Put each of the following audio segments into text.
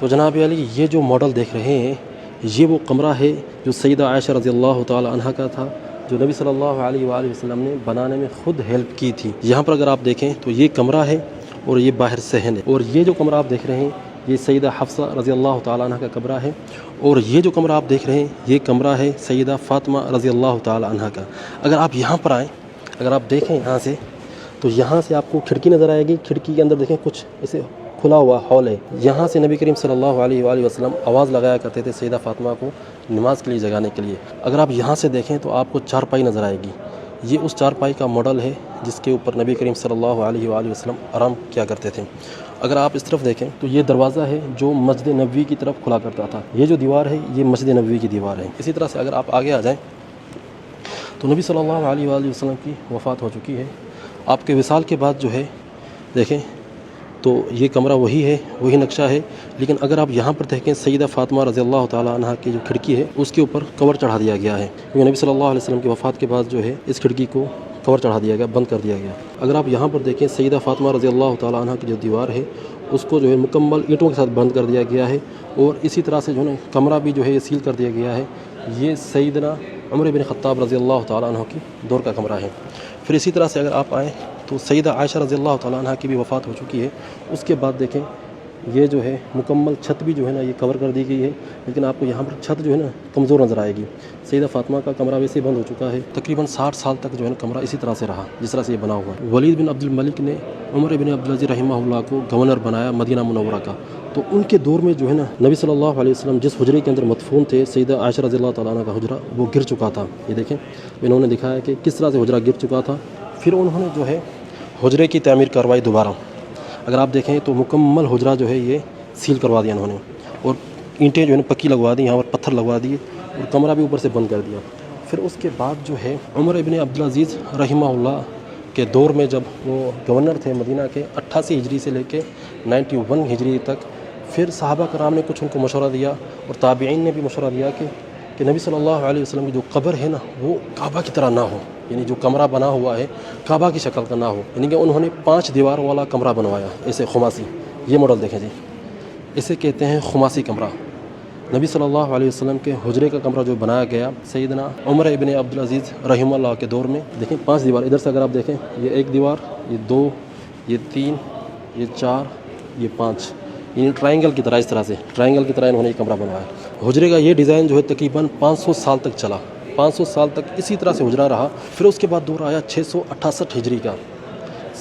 تو جناب علی یہ جو ماڈل دیکھ رہے ہیں یہ وہ کمرہ ہے جو سیدہ عائشہ رضی اللہ تعالی عنہ کا تھا، جو نبی صلی اللہ علیہ وآلہ وسلم نے بنانے میں خود ہیلپ کی تھی۔ یہاں پر اگر آپ دیکھیں تو یہ کمرہ ہے اور یہ باہر صحن ہے، اور یہ جو کمرہ آپ دیکھ رہے ہیں یہ سیدہ حفصہ رضی اللہ تعالی عنہ کا کمرہ ہے، اور یہ جو کمرہ آپ دیکھ رہے ہیں یہ کمرہ ہے سیدہ فاطمہ رضی اللہ تعالی عنہ کا۔ اگر آپ یہاں پر آئیں، اگر آپ دیکھیں یہاں سے تو یہاں سے آپ کو کھڑکی نظر آئے گی، کھڑکی کے اندر دیکھیں کچھ اسے کھلا ہوا ہال ہے، یہاں سے نبی کریم صلی اللہ علیہ وآلہ وسلم آواز لگایا کرتے تھے سیدہ فاطمہ کو نماز کے لیے جگانے کے لیے۔ اگر آپ یہاں سے دیکھیں تو آپ کو چارپائی نظر آئے گی، یہ اس چارپائی کا ماڈل ہے جس کے اوپر نبی کریم صلی اللہ علیہ وآلہ وسلم آرام کیا کرتے تھے۔ اگر آپ اس طرف دیکھیں تو یہ دروازہ ہے جو مسجد نبوی کی طرف کھلا کرتا تھا، یہ جو دیوار ہے یہ مسجد نبوی کی دیوار ہے۔ اسی طرح سے اگر آپ آگے آ جائیں تو نبی صلی اللہ علیہ وآلہ وسلم کی وفات ہو چکی ہے۔ آپ کے وصال کے بعد جو ہے دیکھیں تو یہ کمرہ وہی ہے، وہی نقشہ ہے، لیکن اگر آپ یہاں پر دیکھیں سیدہ فاطمہ رضی اللہ تعالی عنہ کی جو کھڑکی ہے اس کے اوپر کور چڑھا دیا گیا ہے، کیونکہ نبی صلی اللہ علیہ وسلم کی وفات کے بعد جو ہے اس کھڑکی کو کور چڑھا دیا گیا، بند کر دیا گیا۔ اگر آپ یہاں پر دیکھیں سیدہ فاطمہ رضی اللہ تعالی عنہ کی جو دیوار ہے اس کو جو ہے مکمل اینٹوں کے ساتھ بند کر دیا گیا ہے، اور اسی طرح سے جو ہے کمرہ بھی جو ہے یہ سیل کر دیا گیا ہے۔ یہ سیدنا عمر بن خطاب رضی اللہ تعالی عنہ کی دور کا کمرہ ہے۔ پھر اسی طرح سے اگر آپ آئیں تو سیدہ عائشہ رضی اللہ تعالیٰ عنہ کی بھی وفات ہو چکی ہے، اس کے بعد دیکھیں یہ جو ہے مکمل چھت بھی جو ہے نا یہ کور کر دی گئی ہے، لیکن آپ کو یہاں پر چھت جو ہے نا کمزور نظر آئے گی۔ سیدہ فاطمہ کا کمرہ ویسے بند ہو چکا ہے، تقریباً 60 سال تک جو ہے نا کمرہ اسی طرح سے رہا جس طرح سے یہ بنا ہوا ہے۔ ولید بن عبد الملک نے عمر بن عبدالعزیز رحمہ اللہ کو گورنر بنایا مدینہ منورہ کا، تو ان کے دور میں جو ہے نا نبی صلی اللہ علیہ وسلم جس حجرے کے اندر مدفون تھے سیدہ عائشہ رضی اللہ تعالیٰ عنہ کا حجرہ وہ گر چکا تھا۔ یہ دیکھیں انہوں نے دکھایا کہ کس طرح سے حجرہ گر چکا تھا، پھر انہوں نے جو ہے حجرے کی تعمیر کروائی دوبارہ۔ اگر آپ دیکھیں تو مکمل حجرہ جو ہے یہ سیل کروا دیا انہوں نے، اور اینٹیں جو ہے نا پکی لگوا دی، یہاں پر پتھر لگوا دیے، اور کمرہ بھی اوپر سے بند کر دیا۔ پھر اس کے بعد جو ہے عمر ابن عبدالعزیز رحمہ اللہ کے دور میں جب وہ گورنر تھے مدینہ کے 88 ہجری سے لے کے 91 ہجری تک، پھر صحابہ کرام نے کچھ ان کو مشورہ دیا اور تابعین نے بھی مشورہ دیا کہ نبی صلی اللہ علیہ وسلم کی جو قبر ہے نا وہ کعبہ کی طرح نہ ہو، یعنی جو کمرہ بنا ہوا ہے کعبہ کی شکل کا نہ ہو، یعنی کہ انہوں نے 5 دیوار والا کمرہ بنوایا، ایسے خماسی۔ یہ ماڈل دیکھیں جی، اسے کہتے ہیں خماسی کمرہ۔ نبی صلی اللہ علیہ وسلم کے حجرے کا کمرہ جو بنایا گیا سیدنا عمر ابن عبدالعزیز رحمہ اللہ کے دور میں، دیکھیں 5 دیوار، ادھر سے اگر آپ دیکھیں یہ 1 دیوار، یہ 2، یہ 3، یہ 4، یہ 5، یعنی ٹرائنگل کی طرح، اس طرح سے ٹرائنگل کی طرح انہوں نے یہ کمرہ بنوایا۔ حجرے کا یہ ڈیزائن جو ہے تقریباً 500 سال تک چلا، 500 سال تک اسی طرح سے حجرہ رہا۔ پھر اس کے بعد دور آیا 668 ہجری کا،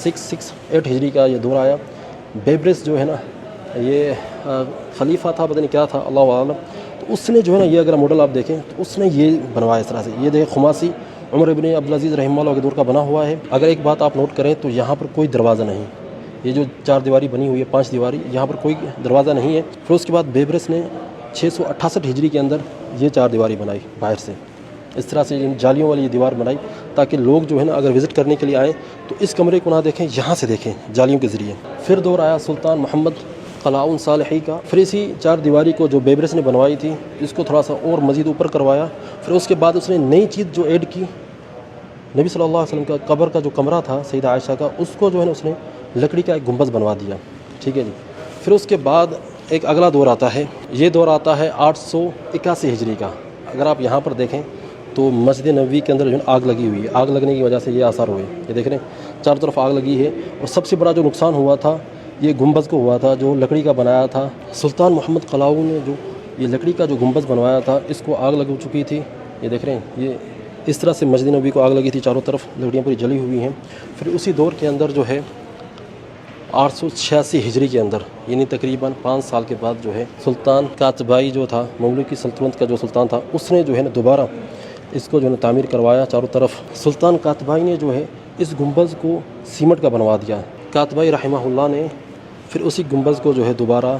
668 ہجری کا یہ دور آیا۔ بیبرس جو ہے نا یہ خلیفہ تھا، پتہ نہیں کیا تھا، اللہ عالم، تو اس نے جو ہے نا یہ اگر ماڈل آپ دیکھیں تو اس نے یہ بنوایا اس طرح سے۔ یہ دیکھیں خماسی عمر ابن عبدالعزیز رحمہ اللہ کے دور کا بنا ہوا ہے۔ اگر ایک بات آپ نوٹ کریں تو یہاں پر کوئی دروازہ نہیں، یہ جو 4 دیواری بنی ہوئی ہے 5 دیواری، یہاں پر کوئی دروازہ نہیں ہے۔ پھر اس کے بعد بیبرس نے 668 ہجری کے اندر یہ 4 دیواری بنائی باہر سے، اس طرح سے جالیوں والی یہ دیوار بنائی تاکہ لوگ جو ہے نا اگر وزٹ کرنے کے لیے آئیں تو اس کمرے کو نہ دیکھیں، یہاں سے دیکھیں جالیوں کے ذریعے۔ پھر دور آیا سلطان محمد قلاؤن صالحی کا، پھر اسی 4 دیواری کو جو بیبرس نے بنوائی تھی اس کو تھوڑا سا اور مزید اوپر کروایا۔ پھر اس کے بعد اس نے نئی چیز جو ایڈ کی، نبی صلی اللہ علیہ وسلم کا قبر کا جو کمرہ تھا سیدہ عائشہ کا، اس کو جو ہے نا اس نے لکڑی کا ایک گنبد بنوا دیا، ٹھیک ہے جی۔ پھر اس کے بعد ایک اگلا دور آتا ہے، یہ دور آتا ہے 881 ہجری کا۔ اگر آپ یہاں پر دیکھیں تو مسجد نبوی کے اندر جو ہے آگ لگی ہوئی ہے، آگ لگنے کی وجہ سے یہ آثار ہوئے، یہ دیکھ رہے ہیں چاروں طرف آگ لگی ہے، اور سب سے بڑا جو نقصان ہوا تھا یہ گنبد کو ہوا تھا جو لکڑی کا بنایا تھا۔ سلطان محمد قلاؤن نے جو یہ لکڑی کا جو گنبد بنوایا تھا اس کو آگ لگ چکی تھی، یہ دیکھ رہے ہیں، یہ اس طرح سے مسجد نبوی کو آگ لگی تھی، چاروں طرف لکڑیاں پوری جلی ہوئی ہیں۔ پھر اسی دور کے اندر جو ہے 886 ہجری کے اندر، یعنی تقریباً 5 سال کے بعد جو ہے سلطان قاتبائی جو تھا، مملوکی سلطنت کا جو سلطان تھا، اس نے جو ہے نا دوبارہ اس کو جو ہے نا تعمیر کروایا چاروں طرف۔ سلطان قاتبائی نے جو ہے اس گنبد کو سیمنٹ کا بنوا دیا، قاتبائی رحمہ اللہ نے پھر اسی گنبد کو جو ہے دوبارہ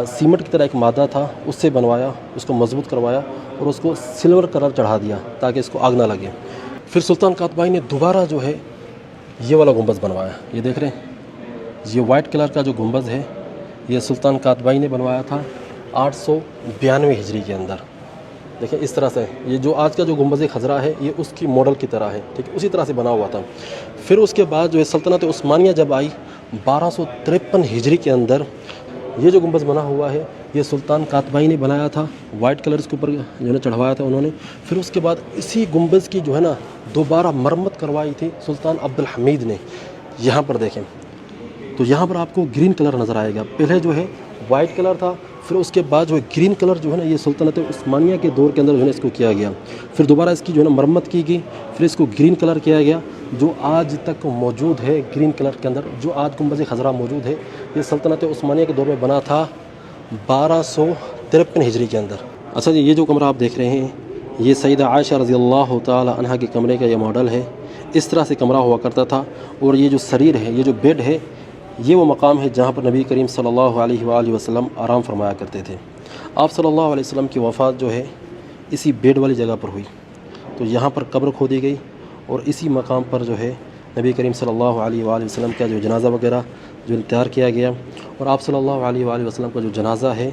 سیمنٹ کی طرح ایک مادہ تھا اس سے بنوایا، اس کو مضبوط کروایا اور اس کو سلور کلر چڑھا دیا تاکہ اس کو آگ نہ لگے۔ پھر سلطان قاتبائی نے دوبارہ جو ہے یہ والا گنبد بنوایا، یہ دیکھ رہے ہیں یہ وائٹ کلر کا جو گنبد ہے یہ سلطان قاتبائی نے بنوایا تھا 892 ہجری کے اندر۔ دیکھیں اس طرح سے یہ جو آج کا جو گنبد خضرا ہے یہ اس کی ماڈل کی طرح ہے، ٹھیک ہے، اسی طرح سے بنا ہوا تھا۔ پھر اس کے بعد جو ہے سلطنت عثمانیہ جب آئی 1253 ہجری کے اندر، یہ جو گنبد بنا ہوا ہے یہ سلطان قاتبائی نے بنایا تھا، وائٹ کلر اس کے اوپر جو ہے چڑھوایا تھا انہوں نے. پھر اس کے بعد اسی گنبد کی جو ہے نا دوبارہ مرمت کروائی تھی سلطان عبد الحمید نے. یہاں پر دیکھیں تو یہاں پر آپ کو گرین کلر نظر آئے گا. پہلے جو ہے وائٹ کلر تھا، پھر اس کے بعد جو ہے گرین کلر جو ہے نا یہ سلطنت عثمانیہ کے دور کے اندر جو ہے اس کو کیا گیا. پھر دوبارہ اس کی جو ہے نا مرمت کی گئی، پھر اس کو گرین کلر کیا گیا جو آج تک موجود ہے. گرین کلر کے اندر جو آج گنبد خضرا موجود ہے یہ سلطنت عثمانیہ کے دور میں بنا تھا 1253 ہجری کے اندر. اچھا جی، یہ جو کمرہ آپ دیکھ رہے ہیں یہ سیدہ عائشہ رضی اللہ تعالی عنہا کے کمرے کا یہ ماڈل ہے. اس طرح سے کمرہ ہوا کرتا تھا. اور یہ جو سریر ہے، یہ جو بیڈ ہے، یہ وہ مقام ہے جہاں پر نبی کریم صلی اللہ علیہ وآلہ وسلم آرام فرمایا کرتے تھے. آپ صلی اللہ علیہ وسلم کی وفات جو ہے اسی بیڈ والی جگہ پر ہوئی. تو یہاں پر قبر کھودی گئی اور اسی مقام پر جو ہے نبی کریم صلی اللہ علیہ وآلہ وسلم کا جو جنازہ وغیرہ جو تیار کیا گیا. اور آپ صلی اللہ علیہ وآلہ وسلم کا جو جنازہ ہے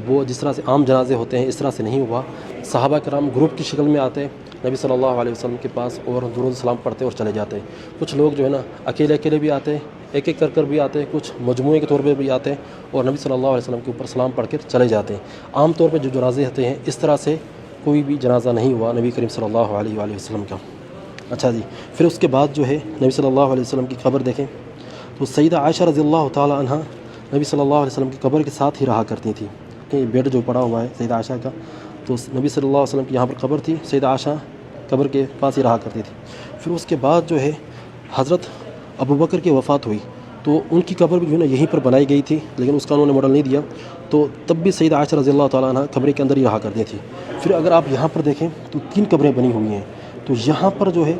وہ جس طرح سے عام جنازے ہوتے ہیں اس طرح سے نہیں ہوا. صحابہ کرام گروپ کی شکل میں آتے نبی صلی اللہ علیہ وسلم کے پاس اور درود سلام پڑھتے اور چلے جاتے. کچھ لوگ جو ہے نا اکیلے اکیلے بھی آتے، ایک ایک کر بھی آتے، کچھ مجموعے کے طور پہ بھی آتے اور نبی صلی اللہ علیہ وسلم کے اوپر سلام پڑھ کر چلے جاتے. عام طور پہ جو جنازے ہوتے ہیں اس طرح سے کوئی بھی جنازہ نہیں ہوا نبی کریم صلی اللہ علیہ وآلہ وسلم کا. اچھا جی، پھر اس کے بعد جو ہے نبی صلی اللہ علیہ وسلم کی قبر دیکھیں تو سیدہ عائشہ رضی اللہ تعالی عنہا نبی صلی اللہ علیہ وسلم کی قبر کے ساتھ ہی رہا کرتی تھی. کہ بیڈ جو پڑا ہوا ہے سیدہ عائشہ کا، تو نبی صلی اللہ علیہ وسلم کی یہاں پر قبر تھی، سیدہ عائشہ قبر کے پاس ہی رہا کرتی تھی. پھر اس کے بعد جو ہے حضرت ابوبکر کی وفات ہوئی تو ان کی قبر بھی جو ہے نا یہیں پر بنائی گئی تھی، لیکن اس کا انہوں نے ماڈل نہیں دیا. تو تب بھی سیدہ عائشہ رضی اللہ تعالیٰ عنہ قبر کے اندر ہی رہا کرتی تھی. پھر اگر آپ یہاں پر دیکھیں تو 3 قبریں بنی ہوئی ہیں. تو یہاں پر جو ہے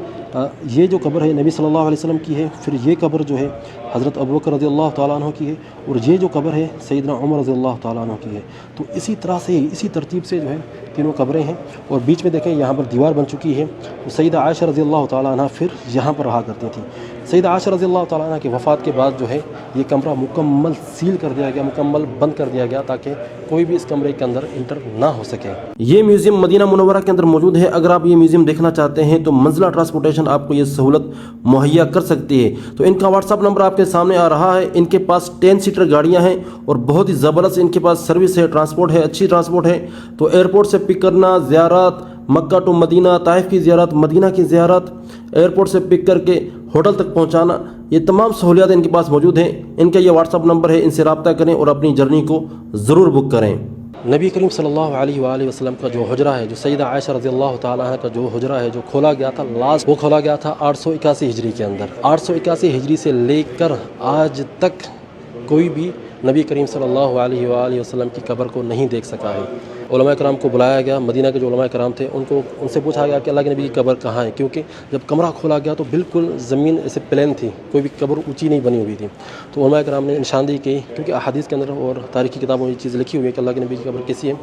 یہ جو قبر ہے نبی صلی اللہ علیہ وسلم کی ہے، پھر یہ قبر جو ہے حضرت ابوبکر رضی اللہ تعالیٰ عنہ کی ہے، اور یہ جو قبر ہے سیدنا عمر رضی اللہ تعالیٰ عنہ کی ہے. تو اسی طرح سے اسی ترتیب سے جو ہے تینوں قبریں ہیں. اور بیچ میں دیکھیں یہاں پر دیوار بن چکی ہے. تو سیدہ عائشہ رضی اللہ تعالیٰ عنہ پھر یہاں پر رہا کرتی تھی. سیدہ عائشہ رضی اللہ تعالیٰ عنہ کی وفات کے بعد جو ہے یہ کمرہ مکمل سیل کر دیا گیا، مکمل بند کر دیا گیا تاکہ کوئی بھی اس کمرے کے اندر انٹر نہ ہو سکے. یہ میوزیم مدینہ منورہ کے اندر موجود ہے. اگر آپ یہ میوزیم دیکھنا چاہتے ہیں تو منزلہ ٹرانسپورٹیشن آپ کو یہ سہولت مہیا کر سکتی ہے. تو ان کا واٹس ایپ نمبر آپ کے سامنے آ رہا ہے. ان کے پاس 10 سیٹر گاڑیاں ہیں اور بہت ہی زبردست ان کے پاس سروس ہے، ٹرانسپورٹ ہے، اچھی ٹرانسپورٹ ہے. تو ایئرپورٹ سے پک کرنا، زیارات مکہ ٹو مدینہ، طائف کی زیارت، مدینہ کی زیارت، ایئرپورٹ سے پک کر کے ہوٹل تک پہنچانا، یہ تمام سہولیات ان کے پاس موجود ہیں. ان کا یہ واٹس ایپ نمبر ہے، ان سے رابطہ کریں اور اپنی جرنی کو ضرور بک کریں. نبی کریم صلی اللہ علیہ وآلہ وسلم کا جو حجرہ ہے، جو سیدہ عائشہ رضی اللہ تعالیٰ عنہ کا جو حجرہ ہے جو کھولا گیا تھا لاسٹ، وہ کھولا گیا تھا 881 ہجری کے اندر. 881 ہجری سے لے کر آج تک کوئی بھی نبی کریم صلی اللہ علیہ وآلہ وسلم کی قبر کو نہیں دیکھ سکا ہے. علماء کرام کو بلایا گیا، مدینہ کے جو علماء کرام تھے ان سے پوچھا گیا کہ اللہ کے نبی کی قبر کہاں ہے، کیونکہ جب کمرہ کھولا گیا تو بالکل زمین ایسے پلین تھی، کوئی بھی قبر اونچی نہیں بنی ہوئی تھی. تو علماء کرام نے نشاندہی کی، کیونکہ احادیث کے اندر اور تاریخی کتابوں میں یہ چیز لکھی ہوئی ہے کہ اللہ کے نبی کی قبر کیسی ہے.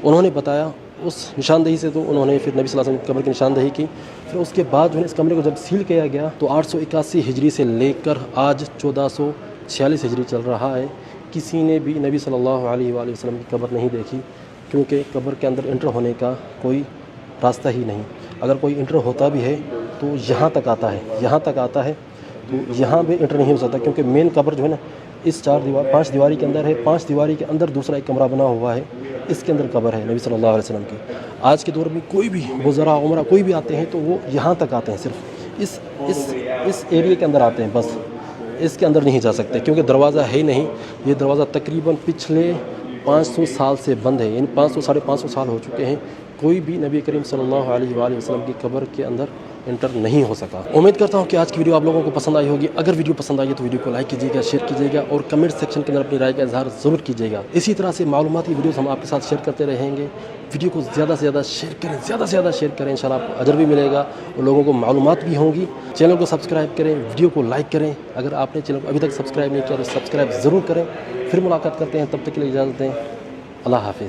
انہوں نے بتایا اس نشاندہی سے، تو انہوں نے پھر نبی صلی اللہ علیہ وسلم کی قبر کی نشاندہی کی. پھر اس کے بعد جو ہے اس کمرے کو جب سیل کیا گیا تو 881 ہجری سے لے کر آج 1446 ہجری چل رہا ہے، کسی نے بھی نبی صلی اللہ علیہ وآلہ وسلم کی قبر نہیں دیکھی، کیونکہ قبر کے اندر انٹر ہونے کا کوئی راستہ ہی نہیں. اگر کوئی انٹر ہوتا بھی ہے تو یہاں تک آتا ہے، یہاں تک آتا ہے، تو یہاں بھی انٹر نہیں ہو سکتا، کیونکہ مین قبر جو ہے نا اس 5 دیواری کے اندر ہے. 5 دیواری کے اندر دوسرا ایک کمرہ بنا ہوا ہے، اس کے اندر قبر ہے نبی صلی اللہ علیہ وسلم کی. آج کے دور میں کوئی بھی وزراء عمرہ کوئی بھی آتے ہیں تو وہ یہاں تک آتے ہیں، صرف اس ایریے کے اندر آتے ہیں، بس اس کے اندر نہیں جا سکتے کیونکہ دروازہ ہے ہی نہیں. یہ دروازہ تقریباً پچھلے 500 سال سے بند ہے، یعنی 500-550 سال ہو چکے ہیں، کوئی بھی نبی کریم صلی اللہ علیہ وآلہ وسلم کی قبر کے اندر انٹر نہیں ہو سکا. امید کرتا ہوں کہ آج کی ویڈیو آپ لوگوں کو پسند آئی ہوگی. اگر ویڈیو پسند آئی ہے تو ویڈیو کو لائک کیجیے گا، شیئر کیجیے گا اور کمنٹ سیکشن کے اندر اپنی رائے کا اظہار ضرور کیجیے گا. اسی طرح سے معلوماتی ویڈیوز ہم آپ کے ساتھ شیئر کرتے رہیں گے. ویڈیو کو زیادہ سے زیادہ شیئر کریں، زیادہ سے زیادہ شیئر کریں، انشاءاللہ آپ کو اجر بھی ملے گا اور لوگوں کو معلومات بھی ہوں گی. چینل کو سبسکرائب کریں، ویڈیو کو لائک کریں. اگر آپ نے چینل کو ابھی تک سبسکرائب نہیں کیا تو سبسکرائب ضرور کریں. پھر ملاقات کرتے ہیں، تب تک کے لیے اجازت دیں. اللہ حافظ.